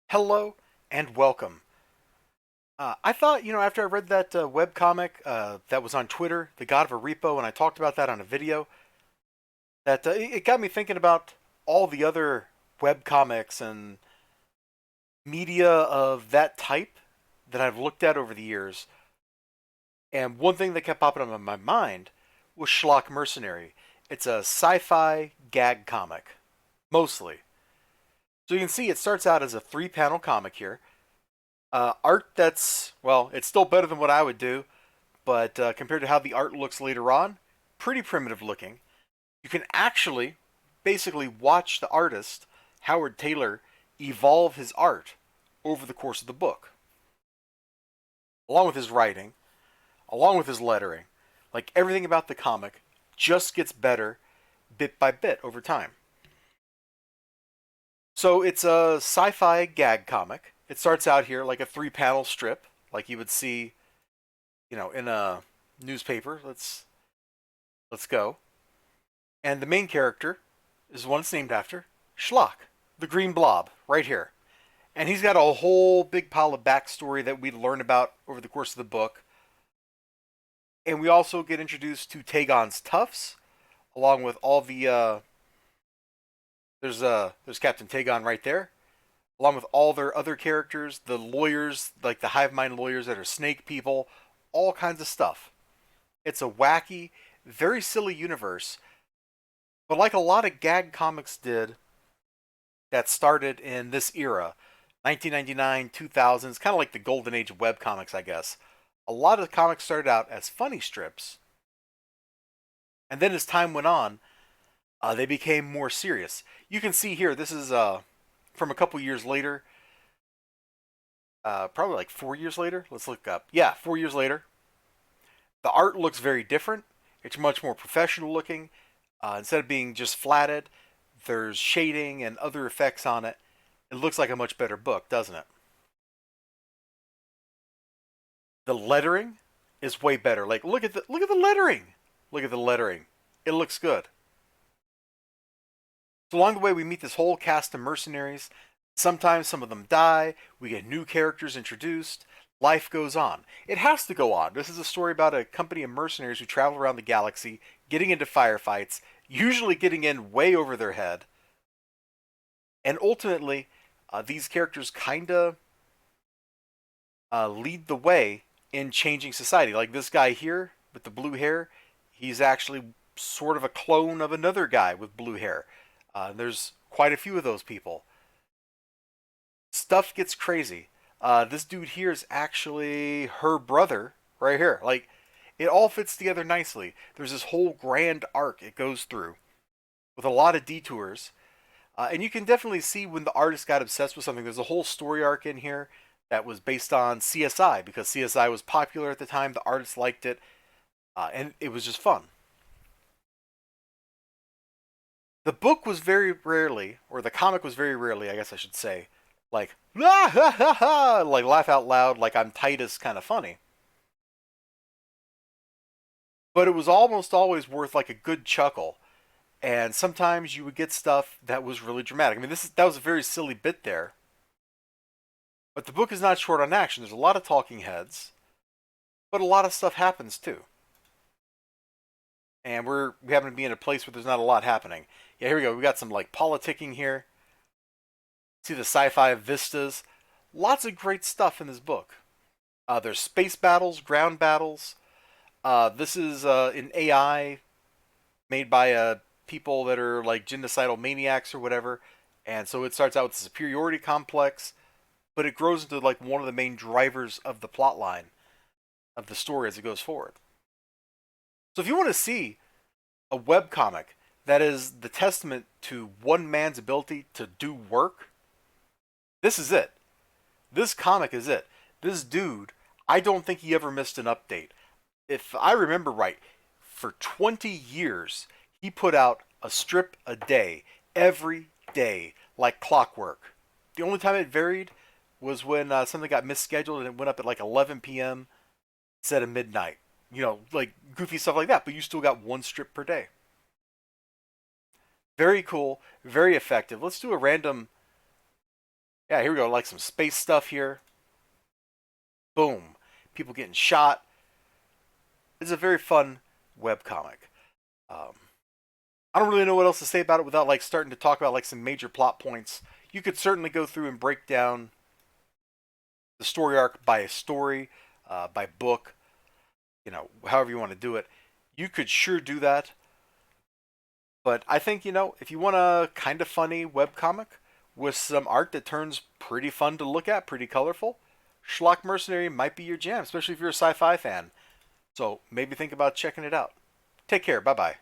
Hello and welcome. I thought, after I read that webcomic that was on Twitter, The God of a Repo, and I talked about that on a video, that it got me thinking about all the other webcomics and media of that type that I've looked at over the years. And one thing that kept popping up in my mind was Schlock Mercenary. It's a sci-fi gag comic, mostly. So you can see it starts out as a three-panel comic here. Art that's, well, it's still better than what I would do, but compared to how the art looks later on, pretty primitive looking. You can actually basically watch the artist, Howard Taylor, evolve his art over the course of the book, along with his writing, along with his lettering. Like everything about the comic just gets better bit by bit over time. So it's a sci fi gag comic. It starts out here like a three-panel strip, like you would see, in a newspaper. Let's go. And the main character is the one it's named after, Schlock, the green blob, right here. And he's got a whole big pile of backstory that we learn about over the course of the book. And we also get introduced to Tagon's toughs, along with all the there's Captain Tagon right there, along with all their other characters, the lawyers, like the hive mind lawyers that are snake people, all kinds of stuff. It's a wacky, very silly universe, but like a lot of gag comics did that started in this era, 1999, 2000s, kind of like the golden age of webcomics, I guess. A lot of the comics started out as funny strips, and then as time went on, they became more serious. You can see here, this is from a couple years later, probably like 4 years later. Let's look up. Yeah, 4 years later. The art looks very different. It's much more professional looking. Instead of being just flatted, there's shading and other effects on it. It looks like a much better book, doesn't it? The lettering is way better. Like look at the lettering. Look at the lettering. It looks good. So along the way, we meet this whole cast of mercenaries. Sometimes some of them die. We get new characters introduced. Life goes on. It has to go on. This is a story about a company of mercenaries who travel around the galaxy, getting into firefights, usually getting in way over their head. And ultimately, these characters kind of lead the way in changing society. Like this guy here with the blue hair, he's actually sort of a clone of another guy with blue hair. There's quite a few of those people. Stuff gets crazy. This dude here is actually her brother right here. Like, it all fits together nicely. There's this whole grand arc it goes through with a lot of detours. And you can definitely see when the artist got obsessed with something. There's a whole story arc in here that was based on CSI because CSI was popular at the time. The artist liked it, and it was just fun. The book was very rarely, or the comic was very rarely, I guess I should say, like, ah, ha, ha, ha, like laugh out loud, like I'm Titus kind of funny. But it was almost always worth like a good chuckle. And sometimes you would get stuff that was really dramatic. I mean, that was a very silly bit there. But the book is not short on action. There's a lot of talking heads, but a lot of stuff happens too. And we happen to be in a place where there's not a lot happening. Yeah, here we go. We got some like politicking here. See the sci-fi vistas. Lots of great stuff in this book. There's space battles, ground battles. This is an AI made by people that are like genocidal maniacs or whatever. And so it starts out with a superiority complex, but it grows into like one of the main drivers of the plot line of the story as it goes forward. So if you want to see a webcomic that is the testament to one man's ability to do work, this is it. This comic is it. This dude, I don't think he ever missed an update. If I remember right, for 20 years, he put out a strip a day, every day, like clockwork. The only time it varied was when something got misscheduled and it went up at like 11 p.m. instead of midnight. Like goofy stuff like that, but you still got one strip per day. Very cool, very effective. Let's do a random Yeah, here we go. Like some space stuff here. Boom. People getting shot. It's a very fun webcomic. Um, I don't really know what else to say about it without like starting to talk about like some major plot points. You could certainly go through and break down the story arc by a story, by book, however you want to do it. You could sure do that. But I think, if you want a kind of funny webcomic with some art that turns pretty fun to look at, pretty colorful, Schlock Mercenary might be your jam, especially if you're a sci fi fan. So maybe think about checking it out. Take care. Bye bye.